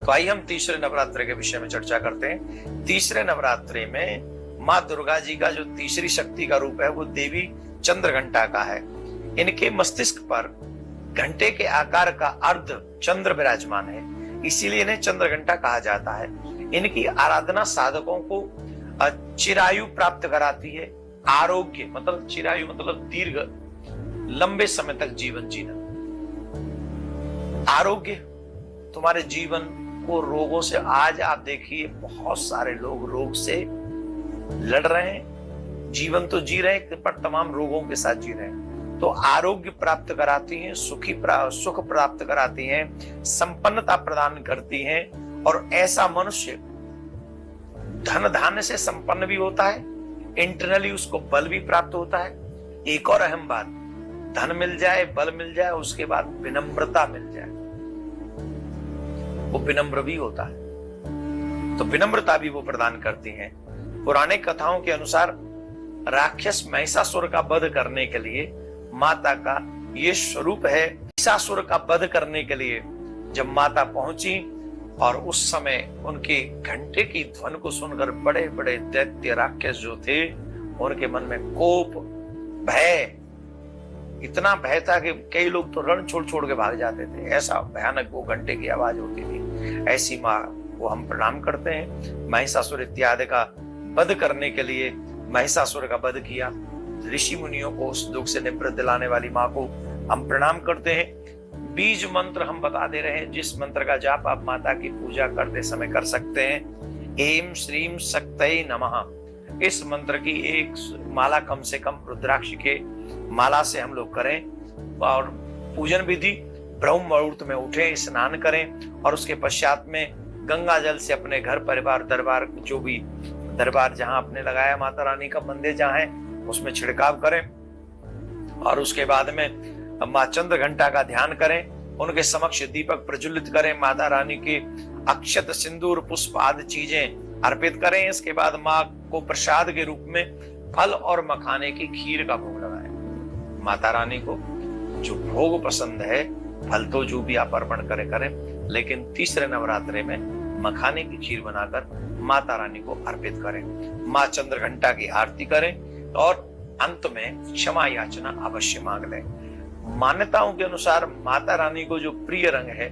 तो आइए हम तीसरे नवरात्रि के विषय में चर्चा करते हैं। तीसरे नवरात्रि में माँ दुर्गा जी का जो तीसरी शक्ति का रूप है वो देवी चंद्रघंटा का है। इनके मस्तिष्क पर घंटे के आकार का अर्ध चंद्र विराजमान है, इसीलिए इन्हें चंद्रघंटा कहा जाता है। इनकी आराधना साधकों को चिरायु प्राप्त कराती है। आरोग्य मतलब चिरायु मतलब दीर्घ लंबे समय तक जीवन जीना। आरोग्य तुम्हारे जीवन को रोगों से, आज आप देखिए बहुत सारे लोग रोग से लड़ रहे हैं, जीवन तो जी रहे हैं पर तमाम रोगों के साथ जी रहे हैं। तो आरोग्य प्राप्त कराती हैं, सुख प्राप्त कराती हैं, संपन्नता प्रदान करती हैं और ऐसा मनुष्य धन धान्य से संपन्न भी होता है, इंटरनली उसको बल भी प्राप्त होता है। एक और अहम बात, धन मिल जाए, बल मिल जाए, उसके बाद विनम्रता मिल जाए, वो विनम्र भी होता है, तो विनम्रता भी वो प्रदान करती हैं। पुराने कथाओं के अनुसार राक्षस महिषासुर का वध करने के लिए माता का ये स्वरूप है। महिषासुर का वध करने के लिए जब माता पहुंची और उस समय उनके घंटे की ध्वन को सुनकर बड़े बड़े दैत्य राक्षस जो थे उनके मन में कोप, भय, इतना भय था कि कई लोग तो रण छोड़ छोड़ के भाग जाते थे। ऐसा भयानक वो घंटे की आवाज होती थी। ऐसी माँ को हम प्रणाम करते हैं। महिषासुर इत्यादि का वध करने के लिए महिषासुर का वध किया, ऋषि मुनियों को उस दुख से निवृत्त दिलाने वाली माँ को हम प्रणाम करते हैं। बीज मंत्र हम बता दे रहे हैं, जिस मंत्र का जाप आप माता की पूजा करते समय कर सकते हैं। एम श्रीम शक्तये नमः। इस मंत्र की एक माला कम से कम रुद्राक्ष के माला से हम लोग करें और पूजन विधि ब्रह्म मुहूर्त में उठें, स्नान करें और उसके पश्चात में गंगा जल से अपने घर परिवार दरबार, जो भी दरबार जहां आपने लगाया माता रानी का मंदिर जहां है उसमें छिड़काव करें और उसके बाद में माँ चंद्र घंटा का ध्यान करें, उनके समक्ष दीपक प्रज्वलित करें, माता रानी के अक्षत सिंदूर पुष्प आदि चीजें अर्पित करें। इसके बाद माँ को प्रसाद के रूप में फल और मखाने की खीर का भोग लगाएं। माता रानी को जो भोग पसंद है, फल तो जो भी आप अर्पण करें, लेकिन तीसरे नवरात्रि में मखाने की खीर बनाकर माता रानी को अर्पित करें। माँ चंद्रघंटा की आरती करें और अंत में क्षमा याचना अवश्य मांग लें। मान्यताओं के अनुसार माता रानी को जो प्रिय रंग है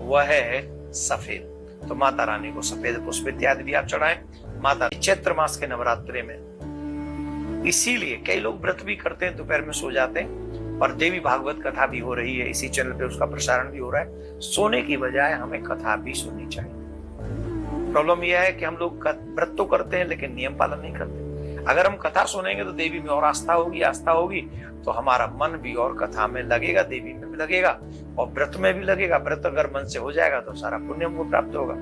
वह है सफेद, तो माता रानी को सफेद पुष्प इत्यादि भी आप चढ़ाएं। माता चैत्र मास के नवरात्रि में इसीलिए कई लोग व्रत भी करते हैं, दोपहर में सो जाते हैं और देवी भागवत कथा भी हो रही है, इसी चैनल पे उसका प्रसारण भी हो रहा है। सोने की बजाय हमें कथा भी सुननी चाहिए। प्रॉब्लम यह है कि हम लोग व्रत तो करते हैं लेकिन नियम पालन नहीं करते। अगर हम कथा सुनेंगे तो देवी में और आस्था होगी तो हमारा मन भी और कथा में लगेगा, देवी में भी लगेगा और व्रत में भी लगेगा। व्रत अगर मन से हो जाएगा तो सारा पुण्य हमको प्राप्त होगा।